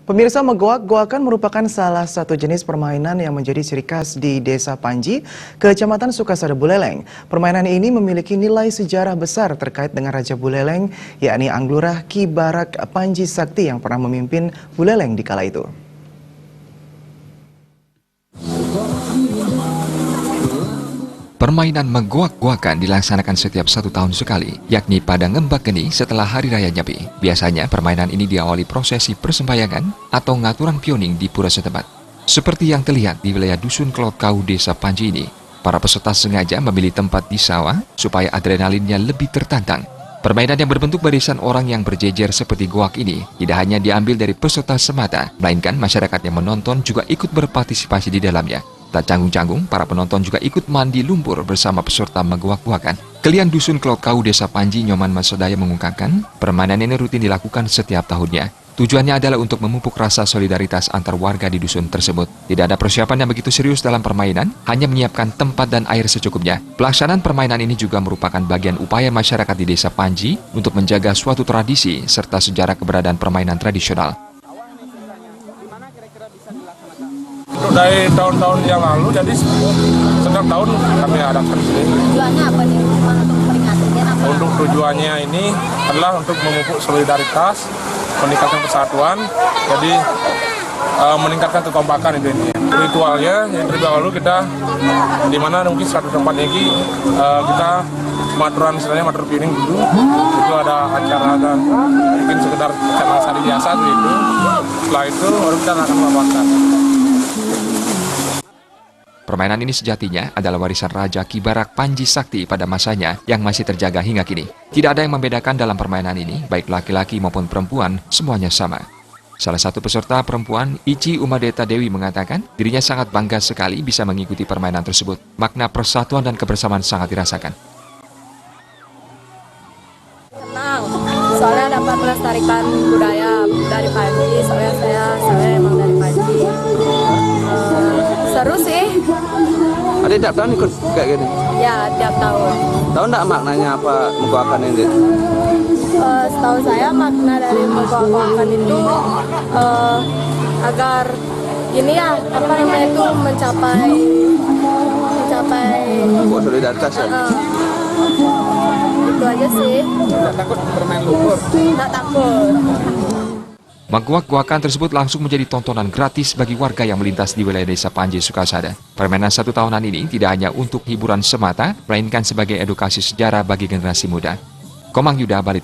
Pemirsa, megoak-goakan merupakan salah satu jenis permainan yang menjadi ciri khas di Desa Panji, Kecamatan Sukasada, Buleleng. Permainan ini memiliki nilai sejarah besar terkait dengan Raja Buleleng, yakni Anglurah Ki Barak Panji Sakti yang pernah memimpin Buleleng di kala itu. Permainan megoak-goakan dilaksanakan setiap 1 tahun sekali, yakni pada Ngembak Geni setelah Hari Raya Nyepi. Biasanya permainan ini diawali prosesi persembahyangan atau ngaturan pioning di pura setempat. Seperti yang terlihat di wilayah Dusun Kelot Kau Desa Panji ini, para peserta sengaja memilih tempat di sawah supaya adrenalinnya lebih tertantang. Permainan yang berbentuk barisan orang yang berjejer seperti goak ini tidak hanya diambil dari peserta semata, melainkan masyarakat yang menonton juga ikut berpartisipasi di dalamnya. Tak canggung-canggung, para penonton juga ikut mandi lumpur bersama peserta megoak-goakan. Kelian Dusun Kelot Kau Desa Panji, Nyoman Masodaya mengungkapkan, permainan ini rutin dilakukan setiap tahunnya. Tujuannya adalah untuk memupuk rasa solidaritas antar warga di dusun tersebut. Tidak ada persiapan yang begitu serius dalam permainan, hanya menyiapkan tempat dan air secukupnya. Pelaksanaan permainan ini juga merupakan bagian upaya masyarakat di Desa Panji untuk menjaga suatu tradisi serta sejarah keberadaan permainan tradisional. Dari tahun-tahun yang lalu, jadi setiap tahun kami adakan ini. Tujuannya apa nih? Untuk memperingatkan apa? Untuk tujuannya ini adalah untuk memupuk solidaritas, meningkatkan persatuan, jadi meningkatkan kekompakan itu ini. Ritualnya yang terlebih dahulu kita di mana mungkin satu tempat ini kita maturan istilahnya matur piring dulu. Itu ada acara dan mungkin sekedar acara sari biasa itu. Setelah itu baru kita akan melakukan. Permainan ini sejatinya adalah warisan Raja Ki Barak Panji Sakti pada masanya yang masih terjaga hingga kini. Tidak ada yang membedakan dalam permainan ini, baik laki-laki maupun perempuan, semuanya sama. Salah satu peserta perempuan, Ici Umadeta Dewi, mengatakan dirinya sangat bangga sekali bisa mengikuti permainan tersebut. Makna persatuan dan kebersamaan sangat dirasakan. Senang, soalnya dapat melestarikan budaya dari Panji, soalnya saya emang dari Panji. Seru sih. Ada tiap tahun ikut kayak gini? Ya, tiap tahun. Tahu nggak maknanya apa megoakan ini? Setahu saya makna dari megoak-goakan itu agar ini ya, apa namanya itu mencapai solidaritas ya? Itu aja sih. Nggak takut bermain lumpur? Nggak takut. Megoak-goakan tersebut langsung menjadi tontonan gratis bagi warga yang melintas di wilayah Desa Panji, Sukasada. Permainan 1 tahunan ini tidak hanya untuk hiburan semata, melainkan sebagai edukasi sejarah bagi generasi muda. Komang Yuda, Bali.